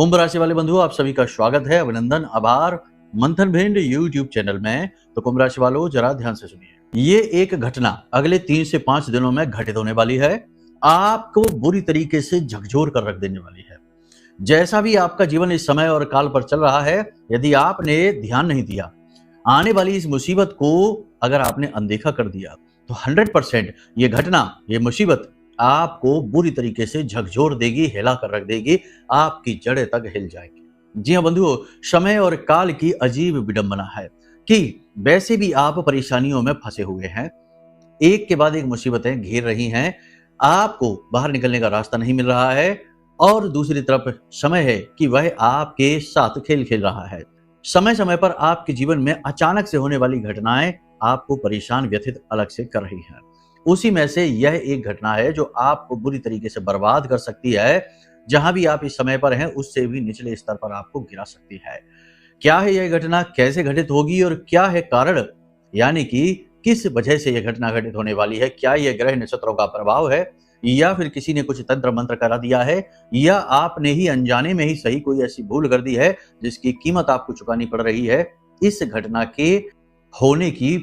कुंभ राशि वाले बंधुओं, आप सभी का स्वागत है। अभिनंदन, आभार मंथन भिंड यूट्यूब चैनल में। तो कुंभ राशि वालों, जरा ध्यान से सुनिए। ये एक घटना अगले 3 से 5 दिनों में घटित होने वाली है। आपको बुरी तरीके से झकझोर कर रख देने वाली है। जैसा भी आपका जीवन इस समय और काल पर चल रहा है, यदि आपने ध्यान नहीं दिया, आने वाली इस मुसीबत को अगर आपने अनदेखा कर दिया, तो 100% ये घटना, ये मुसीबत आपको बुरी तरीके से झकझोर देगी, हिला कर रख देगी, आपकी जड़ें तक हिल जाएगी। जी हाँ बंधुओं, समय और काल की अजीब विडंबना है कि वैसे भी आप परेशानियों में फंसे हुए हैं। एक के बाद एक मुसीबतें घेर रही हैं, आपको बाहर निकलने का रास्ता नहीं मिल रहा है और दूसरी तरफ समय है कि वह आपके साथ खेल खेल रहा है। समय समय पर आपके जीवन में अचानक से होने वाली घटनाएं आपको परेशान, व्यथित अलग से कर रही हैं। उसी में से यह एक घटना है जो आपको बुरी तरीके से बर्बाद कर सकती है। जहां भी आप इस समय पर हैं, उससे भी निचले स्तर पर आपको गिरा सकती है। क्या है यह घटना, कैसे घटित होगी और क्या है कारण, यानी कि किस वजह से यह घटना घटित होने वाली है? क्या यह ग्रह नक्षत्रों का प्रभाव है या फिर किसी ने कुछ तंत्र मंत्र करा दिया है या आपने ही अनजाने में ही सही कोई ऐसी भूल कर दी है जिसकी कीमत आपको चुकानी पड़ रही है इस घटना के होने की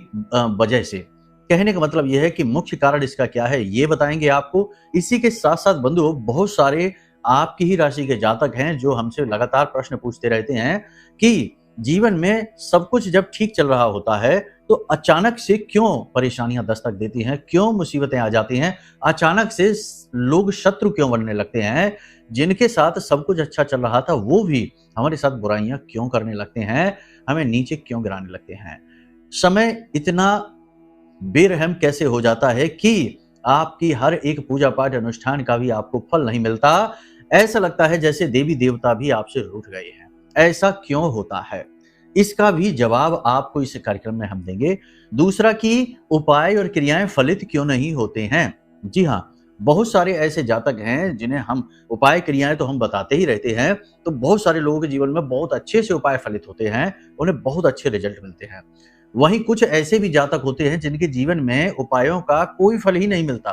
वजह से? कहने का मतलब यह है कि मुख्य कारण इसका क्या है, ये बताएंगे आपको। इसी के साथ साथ बंधुओं, बहुत सारे आपकी ही राशि के जातक हैं जो हमसे लगातार प्रश्न पूछते रहते हैं कि जीवन में सब कुछ जब ठीक चल रहा होता है तो अचानक से क्यों परेशानियां दस्तक देती हैं, क्यों मुसीबतें आ जाती हैं, अचानक से लोग शत्रु क्यों बनने लगते हैं, जिनके साथ सब कुछ अच्छा चल रहा था वो भी हमारे साथ बुराइयां क्यों करने लगते हैं, हमें नीचे क्यों गिराने लगते हैं। समय इतना बेरहम कैसे हो जाता है कि आपकी हर एक पूजा पाठ अनुष्ठान का भी आपको फल नहीं मिलता। ऐसा लगता है जैसे देवी देवता भी आपसे रूठ गए हैं। ऐसा क्यों होता है, इसका भी जवाब आपको इस कार्यक्रम में हम देंगे। दूसरा कि उपाय और क्रियाएं फलित क्यों नहीं होते हैं। जी हाँ, बहुत सारे ऐसे जातक हैं जिन्हें हम उपाय क्रियाएं तो हम बताते ही रहते हैं, तो बहुत सारे लोगों के जीवन में बहुत अच्छे से उपाय फलित होते हैं, उन्हें बहुत अच्छे रिजल्ट मिलते हैं। वहीं कुछ ऐसे भी जातक होते हैं जिनके जीवन में उपायों का कोई फल ही नहीं मिलता।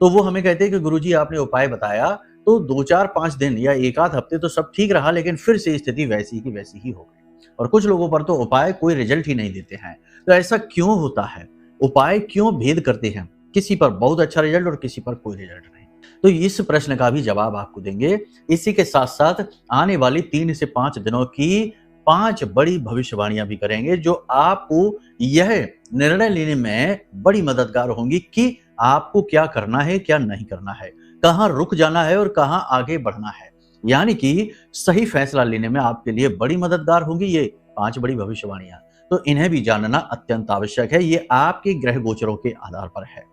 तो वो हमें कहते हैं कि गुरुजी आपने उपाय बताया, तो 2-4-5 दिन या 1 आध हफ्ते तो सब ठीक रहा, लेकिन फिर से स्थिति वैसी की वैसी ही हो गई। और कुछ लोगों पर तो उपाय कोई रिजल्ट ही नहीं देते हैं। तो ऐसा क्यों होता है? उपाय क्यों भेद करते हैं? किसी पर बहुत अच्छा रिजल्ट और किसी पर कोई रिजल्ट नहीं। तो इस प्रश्न का भी जवाब आपको देंगे। इसी के साथ साथ आने वाली 3 से 5 दिनों की 5 बड़ी भविष्यवाणियां भी करेंगे जो आपको यह निर्णय लेने में बड़ी मददगार होंगी कि आपको क्या करना है, क्या नहीं करना है, कहां रुक जाना है और कहां आगे बढ़ना है। यानी कि सही फैसला लेने में आपके लिए बड़ी मददगार होंगी ये 5 बड़ी भविष्यवाणियां। तो इन्हें भी जानना अत्यंत आवश्यक है। ये आपके ग्रह गोचरों के आधार पर है।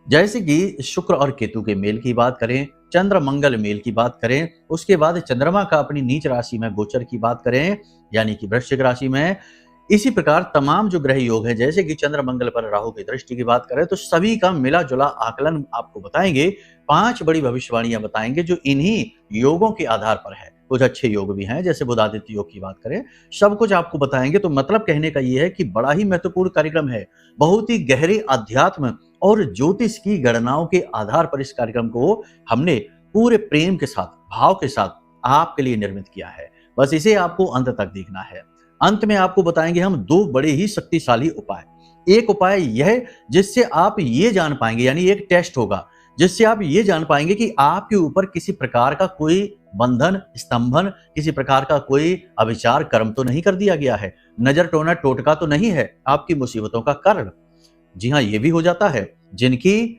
जैसे कि शुक्र और केतु के मेल की बात करें, चंद्र मंगल मेल की बात करें, उसके बाद चंद्रमा का अपनी नीच राशि में गोचर की बात करें, यानी कि वृश्चिक राशि में। इसी प्रकार तमाम जो ग्रह योग है, जैसे कि चंद्र मंगल पर राहु की दृष्टि की बात करें, तो सभी का मिला जुला आकलन आपको बताएंगे। 5 बड़ी भविष्यवाणियां बताएंगे जो इन्हीं योगों के आधार पर है। कुछ अच्छे योग भी हैं, जैसे बुधादित्य योग की बात करें, सब कुछ आपको बताएंगे। तो मतलब कहने का ये है कि बड़ा ही महत्वपूर्ण कार्यक्रम है। बहुत ही गहरे अध्यात्म और ज्योतिष की गणनाओं के आधार पर इस कार्यक्रम को हमने पूरे प्रेम के साथ, भाव के साथ आपके लिए निर्मित किया है। बस इसे आपको अंत तक देखना है। अंत में आपको बताएंगे हम 2 बड़े ही शक्तिशाली उपाय। एक उपाय यह जिससे आप ये जान पाएंगे, यानी एक टेस्ट होगा जिससे आप ये जान पाएंगे कि आपके ऊपर किसी प्रकार का कोई बंधन, स्तंभन, किसी प्रकार का कोई अविचार कर्म तो नहीं कर दिया गया है, नजर टोना टोटका तो नहीं है आपकी मुसीबतों का कारण। जी हाँ, ये भी हो जाता है। जिनकी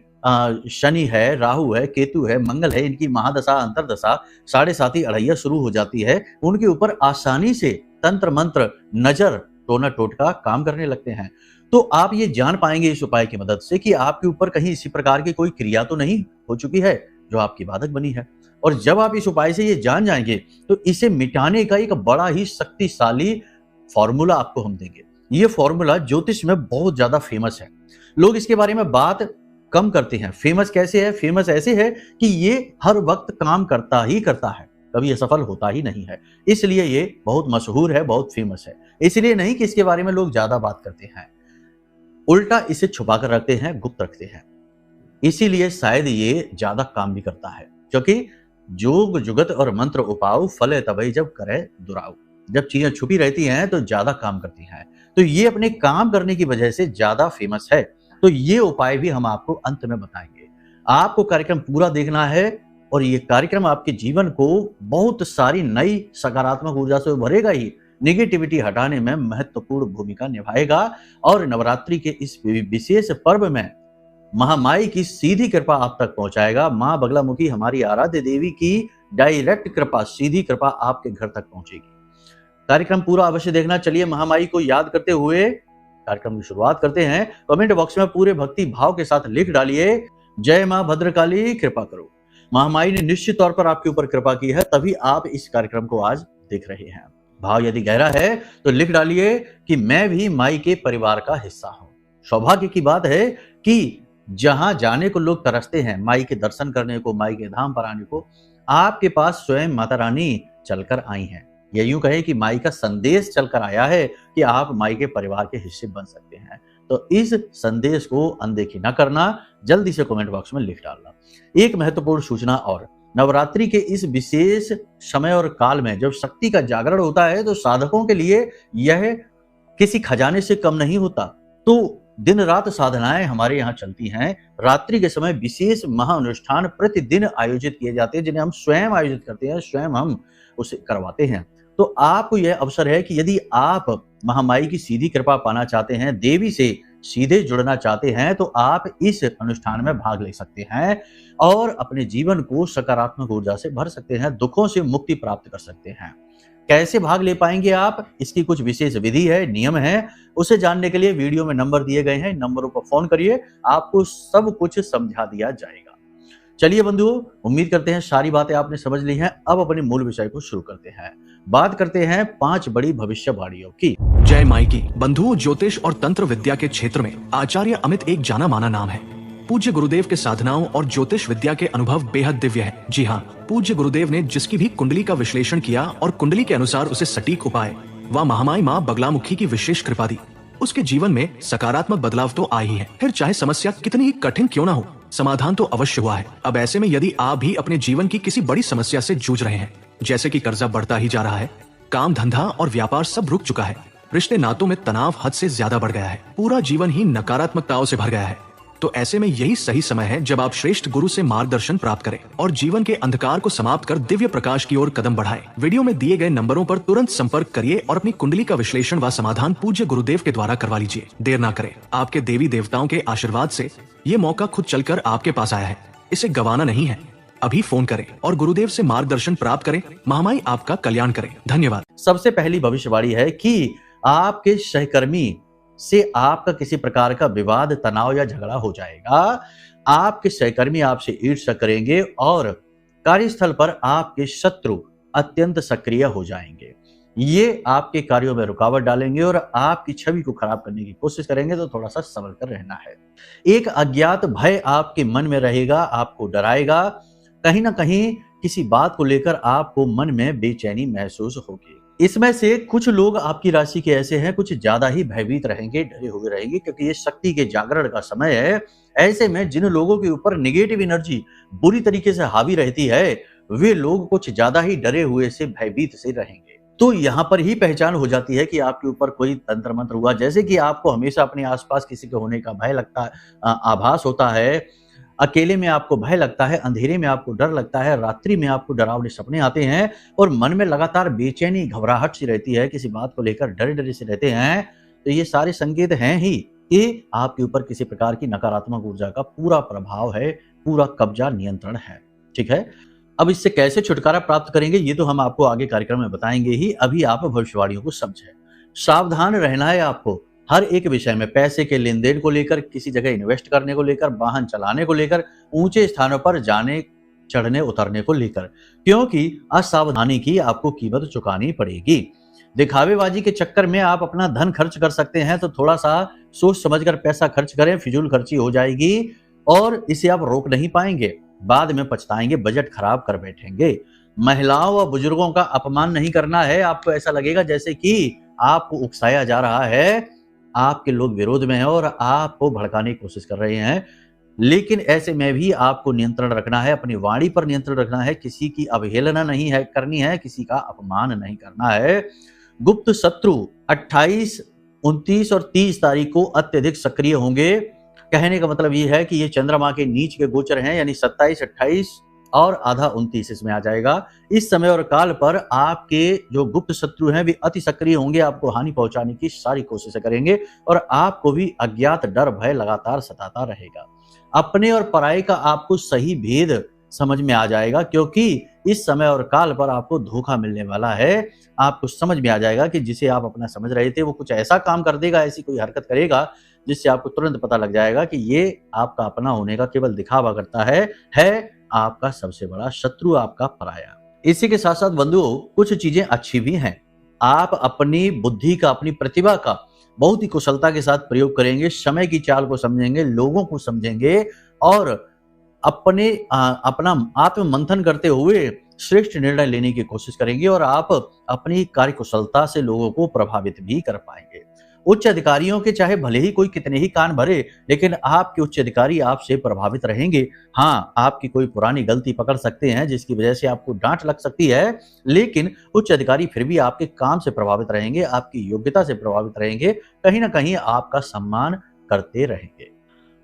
शनि है, राहु है, केतु है, मंगल है, इनकी महादशा, अंतरदशा, 7.5 अढ़ैया शुरू हो जाती है, उनके ऊपर आसानी से तंत्र मंत्र, नजर, टोना टोटका काम करने लगते हैं। तो आप ये जान पाएंगे इस उपाय की मदद से कि आपके ऊपर कहीं इसी प्रकार की कोई क्रिया तो नहीं हो चुकी है जो आपकी बाधक बनी है। और जब आप इस उपाय से ये जान जाएंगे तो इसे मिटाने का एक बड़ा ही शक्तिशाली फॉर्मूला आपको हम देंगे। ये फॉर्मूला ज्योतिष में बहुत ज्यादा फेमस है। लोग इसके बारे में बात कम करते हैं। फेमस कैसे है? फेमस ऐसे है कि ये हर वक्त काम करता ही करता है, कभी ये सफल होता ही नहीं है। इसलिए ये बहुत मशहूर है, बहुत फेमस है। इसलिए नहीं कि इसके बारे में लोग ज्यादा बात करते हैं, उल्टा इसे छुपा कर रखते हैं, गुप्त रखते हैं। इसीलिए शायद ये ज्यादा काम भी करता है, क्योंकि जोग जुगत और मंत्र उपाऊ, फले तबई जब करे दुराऊ। जब चीजें छुपी रहती हैं तो ज्यादा काम करती हैं। तो ये अपने काम करने की वजह से ज्यादा फेमस है। तो ये उपाय भी हम आपको अंत में बताएंगे। आपको कार्यक्रम पूरा देखना है और ये कार्यक्रम आपके जीवन को बहुत सारी नई सकारात्मक ऊर्जा से भरेगा ही, नेगेटिविटी हटाने में महत्वपूर्ण भूमिका निभाएगा। और नवरात्रि के इस विशेष पर्व में महामाई की सीधी कृपा आप तक पहुंचाएगा। मां बगलामुखी हमारी आराध्य देवी की डायरेक्ट कृपा, सीधी कृपा आपके घर तक पहुंचेगी। कार्यक्रम पूरा अवश्य देखना। चलिए महामाई को याद करते हुए कार्यक्रम की शुरुआत करते हैं। कमेंट बॉक्स में पूरे भक्ति भाव के साथ लिख डालिए, जय मां भद्रकाली कृपा करो। महामाई ने निश्चित तौर पर आपके ऊपर कृपा की है, तभी आप इस कार्यक्रम को आज देख रहे हैं। भाव यदि गहरा है तो लिख डालिए कि मैं भी माई के परिवार का हिस्सा हूं। सौभाग्य की बात है कि जहां जाने को लोग तरसते हैं, माई के दर्शन करने को, माई के धाम पर आने को, आपके पास स्वयं माता रानी चलकर आई हैं। या यूं कहे कि माई का संदेश चलकर आया है कि आप माई के परिवार के हिस्से बन सकते हैं। तो इस संदेश को अनदेखी न करना, जल्दी से कमेंट बॉक्स में लिख डालना। एक महत्वपूर्ण सूचना और, नवरात्रि के इस विशेष समय और काल में जब शक्ति का जागरण होता है तो साधकों के लिए यह किसी खजाने से कम नहीं होता। तो दिन रात साधनाएं हमारे यहाँ चलती हैं। रात्रि के समय विशेष महाअनुष्ठान प्रतिदिन आयोजित किए जाते हैं, जिन्हें हम स्वयं आयोजित करते हैं, स्वयं हम उसे करवाते हैं। तो आपको यह अवसर है कि यदि आप महामाई की सीधी कृपा पाना चाहते हैं, देवी से सीधे जुड़ना चाहते हैं, तो आप इस अनुष्ठान में भाग ले सकते हैं और अपने जीवन को सकारात्मक ऊर्जा से भर सकते हैं, दुखों से मुक्ति प्राप्त कर सकते हैं। कैसे भाग ले पाएंगे आप, इसकी कुछ विशेष विधि है, नियम है। उसे जानने के लिए वीडियो में नंबर दिए गए हैं, नंबरों पर फोन करिए, आपको सब कुछ समझा दिया जाएगा। चलिए बंधुओं, उम्मीद करते हैं सारी बातें आपने समझ ली हैं। अब अपने मूल विषय को शुरू करते हैं। बात करते हैं 5 बड़ी भविष्यवाणियों की। जय माई की। बंधुओं, ज्योतिष और तंत्र विद्या के क्षेत्र में आचार्य अमित एक जाना माना नाम है। पूज्य गुरुदेव के साधनाओं और ज्योतिष विद्या के अनुभव बेहद दिव्य है। जी हाँ, पूज्य गुरुदेव ने जिसकी भी कुंडली का विश्लेषण किया और कुंडली के अनुसार उसे सटीक उपाय व महामाई माँ बगलामुखी की विशेष कृपा दी, उसके जीवन में सकारात्मक बदलाव तो आ ही है। फिर चाहे समस्या कितनी ही कठिन क्यों ना हो, समाधान तो अवश्य हुआ है। अब ऐसे में यदि आप भी अपने जीवन की किसी बड़ी समस्या से जूझ रहे हैं, जैसे कि कर्जा बढ़ता ही जा रहा है, काम धंधा और व्यापार सब रुक चुका है, रिश्ते नातों में तनाव हद से ज्यादा बढ़ गया है, पूरा जीवन ही नकारात्मकताओं से भर गया है, तो ऐसे में यही सही समय है जब आप श्रेष्ठ गुरु से मार्गदर्शन प्राप्त करें और जीवन के अंधकार को समाप्त कर दिव्य प्रकाश की ओर कदम बढ़ाएं। वीडियो में दिए गए नंबरों पर तुरंत संपर्क करिए और अपनी कुंडली का विश्लेषण व समाधान पूज्य गुरुदेव के द्वारा करवा लीजिए। देर ना करें, आपके देवी देवताओं के आशीर्वाद से ये मौका खुद चलकर आपके पास आया है, इसे गंवाना नहीं है। अभी फोन करें और गुरुदेव से मार्गदर्शन प्राप्त करें। महामाई आपका कल्याण करें। धन्यवाद। सबसे पहली भविष्यवाणी है कि आपके सहकर्मी से आपका किसी प्रकार का विवाद, तनाव या झगड़ा हो जाएगा। आपके सहकर्मी आपसे ईर्ष्या करेंगे और कार्यस्थल पर आपके शत्रु अत्यंत सक्रिय हो जाएंगे। ये आपके कार्यों में रुकावट डालेंगे और आपकी छवि को खराब करने की कोशिश करेंगे, तो थोड़ा सा संभल कर रहना है। एक अज्ञात भय आपके मन में रहेगा, आपको डराएगा। कहीं ना कहीं किसी बात को लेकर आपको मन में बेचैनी महसूस होगी। इसमें से कुछ लोग आपकी राशि के ऐसे हैं, कुछ ज्यादा ही भयभीत रहेंगे, डरे हुए रहेंगे, क्योंकि ये शक्ति के जागरण का समय है। ऐसे में जिन लोगों के ऊपर नेगेटिव एनर्जी बुरी तरीके से हावी रहती है, वे लोग कुछ ज्यादा ही डरे हुए से, भयभीत से रहेंगे। तो यहाँ पर ही पहचान हो जाती है कि आपके ऊपर कोई तंत्र मंत्र हुआ, जैसे कि आपको हमेशा अपने आसपास किसी के होने का भय लगता है, आभास होता है, अकेले में आपको भय लगता है, अंधेरे में आपको डर लगता है, रात्रि में आपको डरावने सपने आते हैं और मन में लगातार बेचैनी, घबराहट सी रहती है, किसी बात को लेकर डरे डरे से रहते हैं। तो ये सारे संकेत हैं ही कि आपके ऊपर किसी प्रकार की नकारात्मक ऊर्जा का पूरा प्रभाव है, पूरा कब्जा, नियंत्रण है। ठीक है, अब इससे कैसे छुटकारा प्राप्त करेंगे ये तो हम आपको आगे कार्यक्रम में बताएंगे ही। अभी आप भविष्यवाणियों को समझें। सावधान रहना है आपको हर एक विषय में, पैसे के लेन देन को लेकर, किसी जगह इन्वेस्ट करने को लेकर, वाहन चलाने को लेकर, ऊंचे स्थानों पर जाने चढ़ने उतरने को लेकर, क्योंकि असावधानी की आपको कीमत चुकानी पड़ेगी। दिखावेबाजी के चक्कर में आप अपना धन खर्च कर सकते हैं, तो थोड़ा सा सोच समझकर पैसा खर्च करें, फिजूल खर्ची हो जाएगी और इसे आप रोक नहीं पाएंगे, बाद में पछताएंगे, बजट खराब कर बैठेंगे। महिलाओं व बुजुर्गों का अपमान नहीं करना है। आपको ऐसा लगेगा जैसे कि आपको उकसाया जा रहा है, आपके लोग विरोध में हैं और आपको भड़काने की कोशिश कर रहे हैं। लेकिन ऐसे में भी आपको नियंत्रण रखना है, अपनी वाणी पर नियंत्रण रखना है, किसी की अवहेलना नहीं है करनी है, किसी का अपमान नहीं करना है। गुप्त शत्रु 28, 29 और 30 तारीख को अत्यधिक सक्रिय होंगे। कहने का मतलब ये है कि ये चंद्रमा के नीच के गोचर हैं, यानी 27, 28 और आधा 29 इसमें आ जाएगा। इस समय और काल पर आपके जो गुप्त शत्रु हैं वे अति सक्रिय होंगे, आपको हानि पहुंचाने की सारी कोशिशें करेंगे और आपको भी अज्ञात डर भय लगातार सताता रहेगा। अपने और पराये का आपको सही भेद समझ में आ जाएगा, क्योंकि इस समय और काल पर आपको धोखा मिलने वाला है। आपको समझ में आ जाएगा कि जिसे आप अपना समझ रहे थे वो कुछ ऐसा काम कर देगा, ऐसी कोई हरकत करेगा जिससे आपको तुरंत पता लग जाएगा कि ये आपका अपना होने का केवल दिखावा करता है आपका सबसे बड़ा शत्रु, आपका पराया। इसी के साथ साथ बंधुओं कुछ चीजें अच्छी भी हैं। आप अपनी बुद्धि का, अपनी प्रतिभा का बहुत ही कुशलता के साथ प्रयोग करेंगे, समय की चाल को समझेंगे, लोगों को समझेंगे और अपना आत्म मंथन करते हुए श्रेष्ठ निर्णय लेने की कोशिश करेंगे और आप अपनी कार्य कुशलता से लोगों को प्रभावित भी कर पाएंगे। उच्च अधिकारियों के चाहे भले ही कोई कितने ही कान भरे, लेकिन आपके उच्च अधिकारी आपसे प्रभावित रहेंगे। हाँ, आपकी कोई पुरानी गलती पकड़ सकते हैं जिसकी वजह से आपको डांट लग सकती है, लेकिन उच्च अधिकारी फिर भी आपके काम से प्रभावित रहेंगे, आपकी योग्यता से प्रभावित रहेंगे, कहीं ना कहीं आपका सम्मान करते रहेंगे।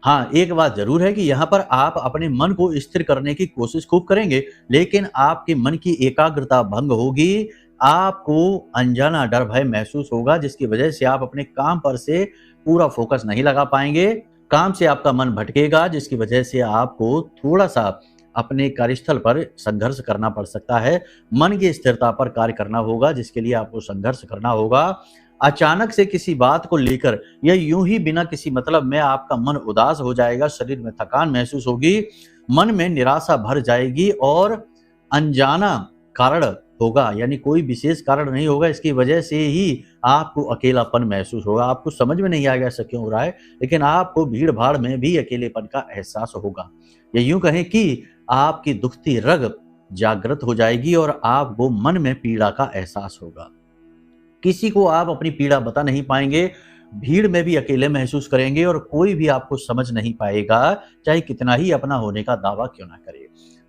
हाँ, एक बात जरूर है कि यहाँ पर आप अपने मन को स्थिर करने की कोशिश खूब करेंगे, लेकिन आपके मन की एकाग्रता भंग होगी। आपको अनजाना डर भय महसूस होगा, जिसकी वजह से आप अपने काम पर से पूरा फोकस नहीं लगा पाएंगे। काम से आपका मन भटकेगा, जिसकी वजह से आपको थोड़ा सा अपने कार्यस्थल पर संघर्ष करना पड़ सकता है। मन की स्थिरता पर कार्य करना होगा, जिसके लिए आपको संघर्ष करना होगा। अचानक से किसी बात को लेकर या यूं ही बिना किसी मतलब में आपका मन उदास हो जाएगा, शरीर में थकान महसूस होगी, मन में निराशा भर जाएगी और अनजाना कारण होगा, यानी कोई विशेष कारण नहीं होगा, इसकी वजह से ही आपको अकेलापन महसूस होगा। आपको समझ में नहीं आएगा ऐसा क्यों हो रहा है, लेकिन आपको भीड़ भाड़ में भी अकेलेपन का एहसास होगा। या यूं कहें कि आपकी दुखती रग जागृत हो जाएगी और आपको मन में पीड़ा का एहसास होगा। किसी को आप अपनी पीड़ा बता नहीं पाएंगे, भीड़ में भी अकेले महसूस करेंगे और कोई भी आपको समझ नहीं पाएगा, चाहे कितना ही अपना होने का दावा क्यों ना करे।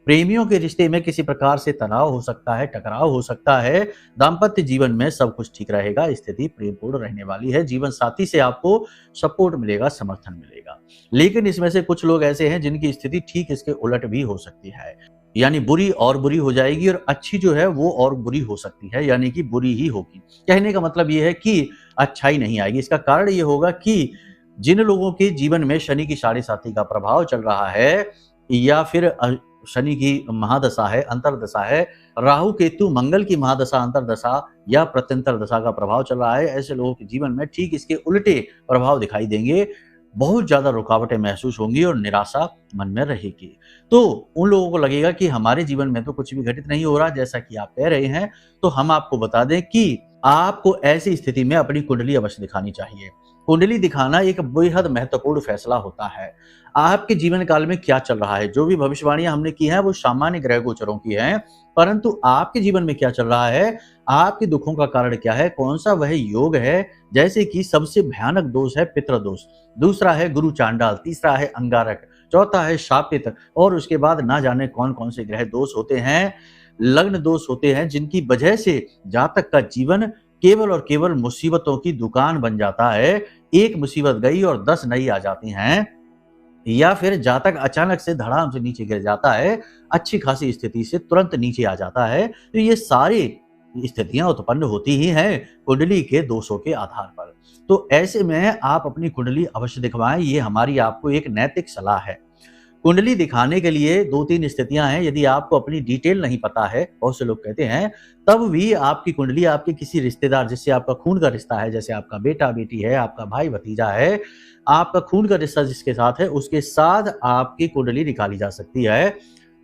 प्रेमियों के रिश्ते में किसी प्रकार से तनाव हो सकता है, टकराव हो सकता है। दाम्पत्य जीवन में सब कुछ ठीक रहेगा, स्थिति प्रेमपूर्ण रहने वाली है। जीवन साथी से आपको सपोर्ट मिलेगा, समर्थन मिलेगा। लेकिन इसमें से कुछ लोग ऐसे हैं जिनकी स्थिति ठीक इसके उलट भी हो सकती है, यानी बुरी और बुरी हो जाएगी और अच्छी जो है वो और बुरी हो सकती है, यानी कि बुरी ही होगी। कहने का मतलब ये है कि अच्छाई नहीं आएगी। इसका कारण ये होगा कि जिन लोगों के जीवन में शनि की 7.5 का प्रभाव चल रहा है या फिर शनि की महादशा है, अंतरदशा है, राहु केतु मंगल की महादशा, अंतरदशा या प्रत्यंतर दशा का प्रभाव चल रहा है, ऐसे लोगों के जीवन में ठीक इसके उल्टे प्रभाव दिखाई देंगे। बहुत ज्यादा रुकावटें महसूस होंगी और निराशा मन में रहेगी। तो उन लोगों को लगेगा कि हमारे जीवन में तो कुछ भी घटित नहीं हो रहा, जैसा कि आप कह रहे हैं। तो हम आपको बता दें कि आपको ऐसी स्थिति में अपनी कुंडली अवश्य दिखानी चाहिए। कुंडली दिखाना एक बेहद महत्वपूर्ण फैसला होता है। आपके जीवन काल में क्या चल रहा है, जो भी भविष्यवाणियां हमने की हैं वो सामान्य ग्रह गोचरों की हैं, परंतु आपके जीवन में क्या चल रहा है, आपके दुखों का कारण क्या है, कौन सा वह योग है। जैसे कि सबसे भयानक दोष है पितृदोष, दूसरा है गुरु चांडाल, तीसरा है अंगारक, चौथा है शापित और उसके बाद ना जाने कौन कौन से ग्रह दोष होते हैं, लग्न दोष होते हैं, जिनकी वजह से जातक का जीवन केवल और केवल मुसीबतों की दुकान बन जाता है। एक मुसीबत गई और 10 नई आ जाती हैं, या फिर जातक अचानक से धड़ाम से नीचे गिर जाता है, अच्छी खासी स्थिति से तुरंत नीचे आ जाता है। तो ये सारी स्थितियां उत्पन्न होती ही हैं कुंडली के दोषों के आधार पर। तो ऐसे में आप अपनी कुंडली अवश्य दिखवाएं, ये हमारी आपको एक नैतिक सलाह है। कुंडली दिखाने के लिए 2-3 स्थितियां हैं। यदि आपको अपनी डिटेल नहीं पता है, बहुत से लोग कहते हैं, तब भी आपकी कुंडली आपके किसी रिश्तेदार जिससे आपका खून का रिश्ता है, जैसे आपका बेटा बेटी है, आपका भाई भतीजा है, आपका खून का रिश्ता जिसके साथ है, उसके साथ आपकी कुंडली निकाली जा सकती है।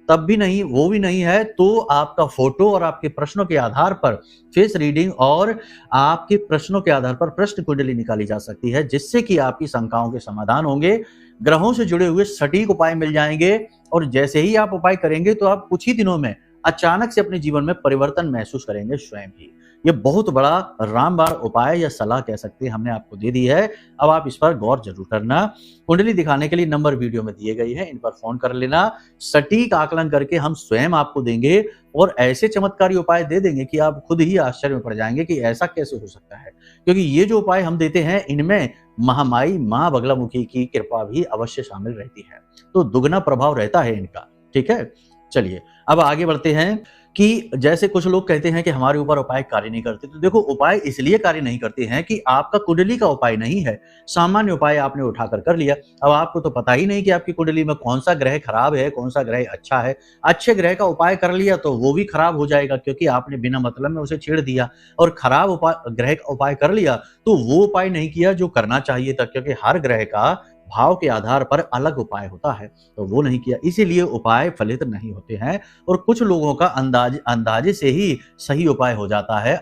तब भी नहीं, वो भी नहीं है तो आपका फोटो और आपके प्रश्नों के आधार पर फेस रीडिंग और आपके प्रश्नों के आधार पर प्रश्न कुंडली निकाली जा सकती है, जिससे कि आपकी शंकाओं के समाधान होंगे। ग्रहों से जुड़े हुए सटीक उपाय मिल जाएंगे और जैसे ही आप उपाय करेंगे तो आप कुछ ही दिनों में अचानक से अपने जीवन में परिवर्तन महसूस करेंगे स्वयं ही। ये बहुत बड़ा रामबाण उपाय या सलाह कह सकते हैं हमने आपको दे दी है। अब आप इस पर गौर जरूर करना। कुंडली दिखाने के लिए नंबर वीडियो में दिए गए हैं, इन पर फोन कर लेना। सटीक आकलन करके हम स्वयं आपको देंगे और ऐसे चमत्कारी उपाय दे देंगे कि आप खुद ही आश्चर्य में पड़ जाएंगे कि ऐसा कैसे हो सकता है। क्योंकि ये जो उपाय हम देते हैं इनमें महामाई माँ बगलामुखी की कृपा भी अवश्य शामिल रहती है, तो दुगना प्रभाव रहता है इनका। ठीक है, चलिए अब आगे बढ़ते हैं कि जैसे कुछ लोग कहते हैं कि हमारे ऊपर उपाय कार्य नहीं करते, तो देखो उपाय इसलिए कार्य नहीं करते हैं कि आपका कुंडली का उपाय नहीं है, सामान्य उपाय आपने उठाकर कर लिया। अब आपको तो पता ही नहीं कि आपकी कुंडली में कौन सा ग्रह खराब है, कौन सा ग्रह अच्छा है। अच्छे ग्रह का उपाय कर लिया तो वो भी खराब हो जाएगा, क्योंकि आपने बिना मतलब में उसे छेड़ दिया। और खराब उपाय ग्रह का उपाय कर लिया तो वो उपाय नहीं किया जो करना चाहिए था, क्योंकि हर ग्रह का भाव के आधार पर अलग उपाय होता है, तो वो नहीं किया, इसीलिए उपाय फलित नहीं होते हैं। और कुछ लोगों का अंदाजे से ही सही उपाय हो जाता है,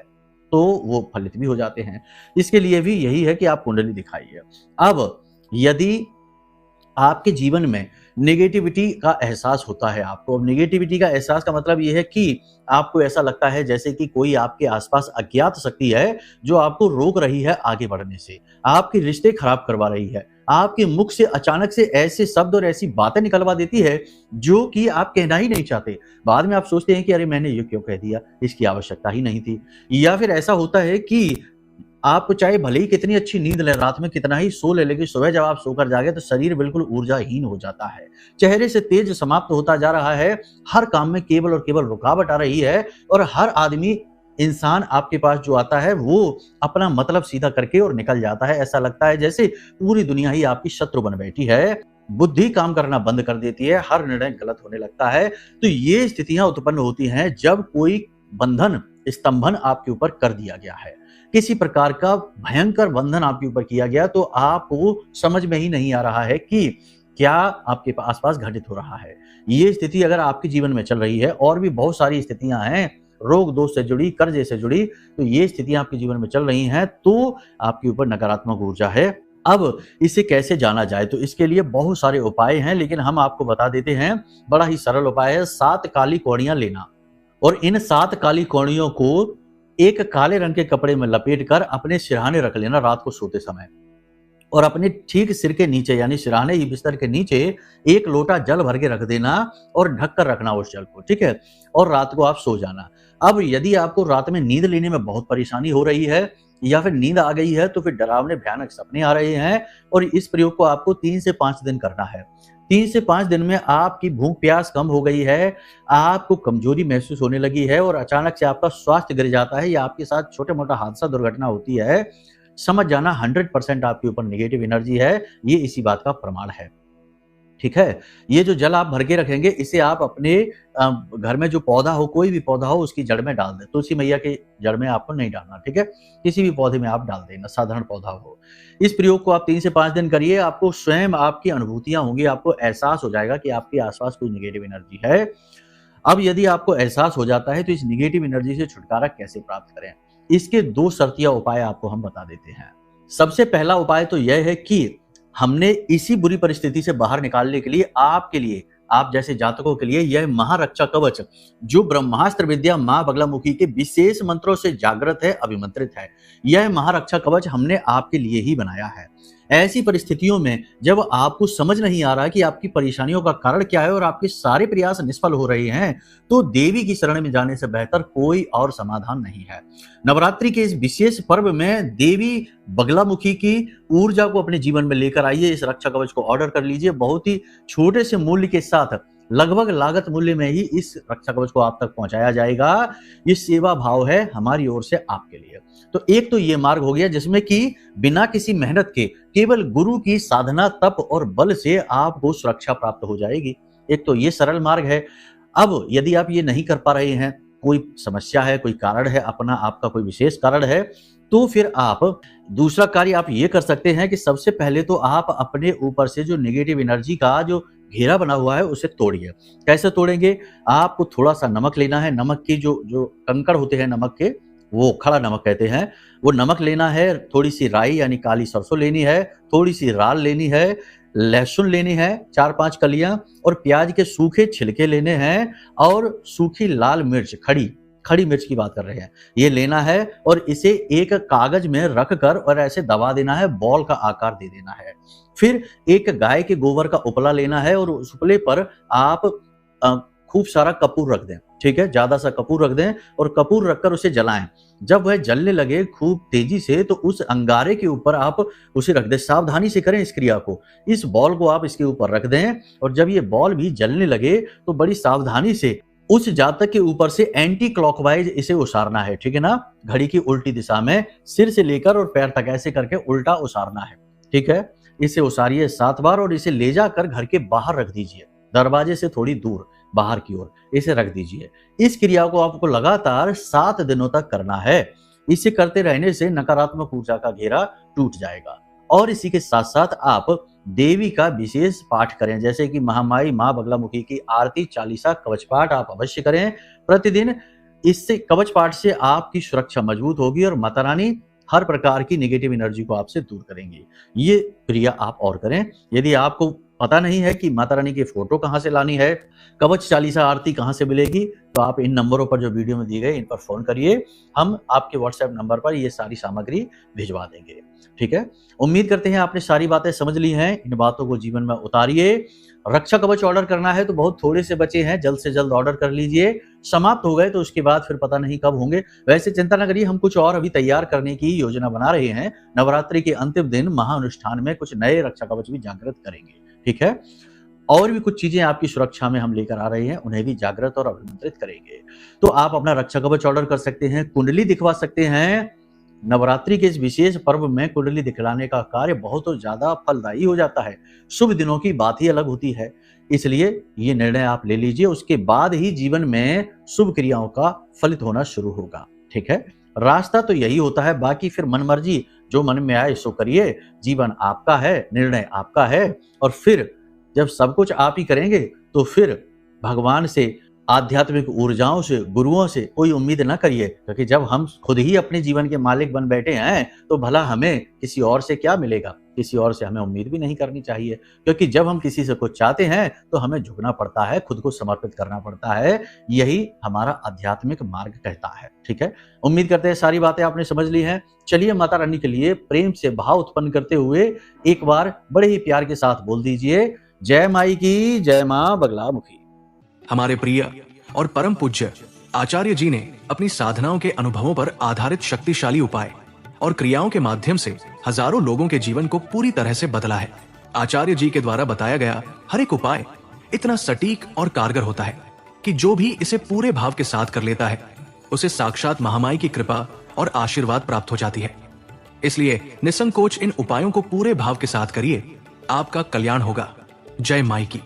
तो वो फलित भी हो जाते हैं। इसके लिए भी यही है कि आप कुंडली दिखाइए। अब यदि आपके जीवन में नेगेटिविटी का एहसास होता है आपको, अब नेगेटिविटी का एहसास का मतलब ये है कि आपको ऐसा लगता है जैसे कि कोई आपके आसपास अज्ञात शक्ति है जो आपको रोक रही है आगे बढ़ने से, आपके रिश्ते खराब करवा रही है, आपके मुख से अचानक से ऐसे शब्द और ऐसी बातें निकलवा देती है जो कि आप कहना ही नहीं चाहते। बाद में आप सोचते हैं कि अरे मैंने ये क्यों कह दिया, इसकी आवश्यकता ही नहीं थी। या फिर ऐसा होता है कि आप चाहे भले ही कितनी अच्छी नींद ले, रात में कितना ही सो ले, लेकिन सुबह जब आप सोकर जागे तो शरीर बिल्कुल ऊर्जाहीन हो जाता है, चेहरे से तेज समाप्त होता जा रहा है, हर काम में केवल और केवल रुकावट आ रही है, और हर आदमी इंसान आपके पास जो आता है वो अपना मतलब सीधा करके और निकल जाता है। ऐसा लगता है जैसे पूरी दुनिया ही आपकी शत्रु बन बैठी है, बुद्धि काम करना बंद कर देती है, हर निर्णय गलत होने लगता है। तो ये स्थितियां उत्पन्न होती हैं जब कोई बंधन, स्तंभन आपके ऊपर कर दिया गया है, किसी प्रकार का भयंकर बंधन आपके ऊपर किया गया, तो आपको समझ में ही नहीं आ रहा है कि क्या आपके आसपास घटित हो रहा है। ये स्थिति अगर आपके जीवन में चल रही है, और भी बहुत सारी स्थितियां हैं, रोग दोष से जुड़ी, कर्जे से जुड़ी, तो ये स्थितियां आपके जीवन में चल रही हैं, तो आपके ऊपर नकारात्मक ऊर्जा है। अब इसे कैसे जाना जाए, तो इसके लिए बहुत सारे उपाय हैं, लेकिन हम आपको बता देते हैं। बड़ा ही सरल उपाय है, 7 काली कौड़ियां लेना, और इन 7 काली कौड़ियों को एक काले रंग के कपड़े में लपेटकर अपने सिरहाने रख लेना रात को सोते समय, और अपने ठीक सिर के नीचे यानी सिरहाने ही बिस्तर के नीचे 1 लोटा जल भर के रख देना और ढक कर रखना उस जल को, ठीक है। और रात को आप सो जाना। अब यदि आपको रात में नींद लेने में बहुत परेशानी हो रही है, या फिर नींद आ गई है, तो फिर डरावने भयानक सपने आ रहे हैं, और इस प्रयोग को आपको 3 से 5 दिन करना है। 3 से 5 दिन में आपकी भूख प्यास कम हो गई है, आपको कमजोरी महसूस होने लगी है, और अचानक से आपका स्वास्थ्य गिर जाता है, या आपके साथ छोटा मोटा हादसा दुर्घटना होती है, समझ जाना 100% आपके ऊपर नेगेटिव एनर्जी है। ये इसी बात का प्रमाण है, ठीक है। ये जो जल आप भर के रखेंगे, इसे आप अपने घर में जो पौधा हो, कोई भी पौधा हो, उसकी जड़ में डाल दें। तुलसी मैया के जड़ में आपको नहीं डालना, ठीक है, किसी भी पौधे में आप डाल देना, साधारण पौधा हो। इस प्रयोग को आप 3 से 5 दिन करिए, आपको स्वयं आपकी अनुभूतियां होंगी, आपको एहसास हो जाएगा कि आपके आसपास कोई नेगेटिव एनर्जी है। अब यदि आपको एहसास हो जाता है तो इस नेगेटिव एनर्जी से छुटकारा कैसे प्राप्त करें, इसके 2 शर्तिया उपाय आपको हम बता देते हैं। सबसे पहला उपाय तो यह है कि हमने इसी बुरी परिस्थिति से बाहर निकालने के लिए आपके लिए, आप जैसे जातकों के लिए, यह महारक्षा कवच जो ब्रह्मास्त्र विद्या मां बगलामुखी के विशेष मंत्रों से जागृत है, अभिमंत्रित है, यह महारक्षा कवच हमने आपके लिए ही बनाया है। ऐसी परिस्थितियों में जब आपको समझ नहीं आ रहा कि आपकी परेशानियों का कारण क्या है और आपके सारे प्रयास निष्फल हो रहे हैं, तो देवी की शरण में जाने से बेहतर कोई और समाधान नहीं है। नवरात्रि के इस विशेष पर्व में देवी बगलामुखी की ऊर्जा को अपने जीवन में लेकर आइए। इस रक्षा कवच को ऑर्डर कर लीजिए, बहुत ही छोटे से मूल्य के साथ, लगभग लागत मूल्य में ही इस रक्षा कवच को आप तक पहुंचाया जाएगा। ये सेवा भाव है हमारी ओर से आपके लिए। तो एक तो ये मार्ग हो गया जिसमें कि बिना किसी मेहनत के, केवल गुरु की साधना, तप और बल से आपको सुरक्षा प्राप्त हो जाएगी। एक तो ये सरल मार्ग है। अब यदि आप ये नहीं कर पा रहे हैं, कोई समस्या है, कोई कारण है, अपना आपका कोई विशेष कारण है, तो फिर आप दूसरा कार्य आप ये कर सकते हैं कि सबसे पहले तो आप अपने ऊपर से जो नेगेटिव एनर्जी का जो घेरा बना हुआ है उसे तोड़िए। कैसे तोड़ेंगे? आपको थोड़ा सा नमक लेना है, नमक की जो कंकड़ होते हैं नमक के, वो खड़ा नमक कहते हैं, वो नमक लेना है, थोड़ी सी राई यानी काली सरसों लेनी है, थोड़ी सी राल लेनी है, लहसुन लेनी है 4-5 कलियां, और प्याज के सूखे छिलके लेने हैं, और सूखी लाल मिर्च खड़ी खड़ी मिर्च की बात कर रहे हैं, ये लेना है और इसे एक कागज में रख कर और ऐसे दबा देना है, बॉल का आकार दे देना है। फिर एक गाय के गोबर का उपला लेना है और उस उपले पर आप खूब सारा कपूर रख दें, ठीक है, ज्यादा सा कपूर रख दें और कपूर रखकर उसे जलाएं। जब वह जलने लगे खूब तेजी से तो उस अंगारे के ऊपर आप उसे रख दें। सावधानी से करें इस क्रिया को। इस बॉल को आप इसके ऊपर रख दें और जब ये बॉल भी जलने लगे तो बड़ी सावधानी से उस जातक के ऊपर से एंटी क्लॉकवाइज इसे उसारना है, ठीक है ना, घड़ी की उल्टी दिशा में सिर से लेकर और पैर तक ऐसे करके उल्टा उसारना है, ठीक है। इसे उसारिए 7 बार और इसे ले जाकर घर के बाहर रख दीजिए, दरवाजे से थोड़ी दूर बाहर की ओर इसे रख दीजिए। इस क्रिया को आपको लगातार 7 दिनों तक करना है। इसे करते रहने से नकारात्मक ऊर्जा का घेरा टूट जाएगा। और इसी के साथ साथ आप देवी का विशेष पाठ करें, जैसे कि महामाई माँ बगलामुखी की आरती, चालीसा, कवच पाठ आप अवश्य करें प्रतिदिन। इससे कवच पाठ से आपकी सुरक्षा मजबूत होगी और माता रानी हर प्रकार की नेगेटिव एनर्जी को आपसे दूर करेंगी। ये क्रिया आप और करें। यदि आपको पता नहीं है कि माता रानी की फोटो कहां से लानी है, कवच चालीसा आरती कहां से मिलेगी, तो आप इन नंबरों पर जो वीडियो में दिए गए इन पर फोन करिए, हम आपके व्हाट्सएप नंबर पर ये सारी सामग्री भिजवा देंगे, ठीक है। उम्मीद करते हैं आपने सारी बातें समझ ली हैं। इन बातों को जीवन में उतारिए। रक्षा कवच ऑर्डर करना है तो बहुत थोड़े से बचे हैं, जल्द से जल्द ऑर्डर कर लीजिए। समाप्त हो गए तो उसके बाद फिर पता नहीं कब होंगे। वैसे चिंता न करिए, हम कुछ और अभी तैयार करने की योजना बना रहे हैं। नवरात्रि के अंतिम दिन महाअनुष्ठान में कुछ नए रक्षा कवच भी जागृत करेंगे, ठीक है। और भी कुछ चीजें आपकी सुरक्षा में हम लेकर आ रहे हैं, उन्हें भी जागृत और अभिमंत्रित करेंगे। तो आप अपना रक्षा कवच ऑर्डर कर सकते हैं, कुंडली दिखवा सकते हैं। नवरात्रि के इस विशेष पर्व में कुंडली दिखलाने का कार्य बहुत ज्यादा फलदायी हो जाता है। शुभ दिनों की बात ही अलग होती है, इसलिए ये निर्णय आप ले लीजिए। उसके बाद ही जीवन में शुभ क्रियाओं का फलित होना शुरू होगा, ठीक है। रास्ता तो यही होता है, बाकी फिर मनमर्जी जो मन में आए सो करिए। जीवन आपका है, निर्णय आपका है। और फिर जब सब कुछ आप ही करेंगे तो फिर भगवान से, आध्यात्मिक ऊर्जाओं से, गुरुओं से कोई उम्मीद ना करिए, क्योंकि जब हम खुद ही अपने जीवन के मालिक बन बैठे हैं तो भला हमें किसी और से क्या मिलेगा। किसी और से हमें उम्मीद भी नहीं करनी चाहिए, क्योंकि जब हम किसी से कुछ चाहते हैं तो हमें झुकना पड़ता है, खुद को समर्पित करना पड़ता है। यही हमारा आध्यात्मिक मार्ग कहता है, ठीक है। उम्मीद करते हैं सारी बातें आपने समझ ली हैं। चलिए माता रानी के लिए प्रेम से भाव उत्पन्न करते हुए एक बार बड़े ही प्यार के साथ बोल दीजिए, जय माई की, जय मां बगलामुखी। हमारे प्रिय और परम पूज्य आचार्य जी ने अपनी साधनाओं के अनुभवों पर आधारित शक्तिशाली उपाय और क्रियाओं के माध्यम से हजारों लोगों के जीवन को पूरी तरह से बदला है। आचार्य जी के द्वारा बताया गया हर एक उपाय इतना सटीक और कारगर होता है कि जो भी इसे पूरे भाव के साथ कर लेता है उसे साक्षात महामाई की कृपा और आशीर्वाद प्राप्त हो जाती है। इसलिए निसंकोच इन उपायों को पूरे भाव के साथ करिए, आपका कल्याण होगा। जय माई की।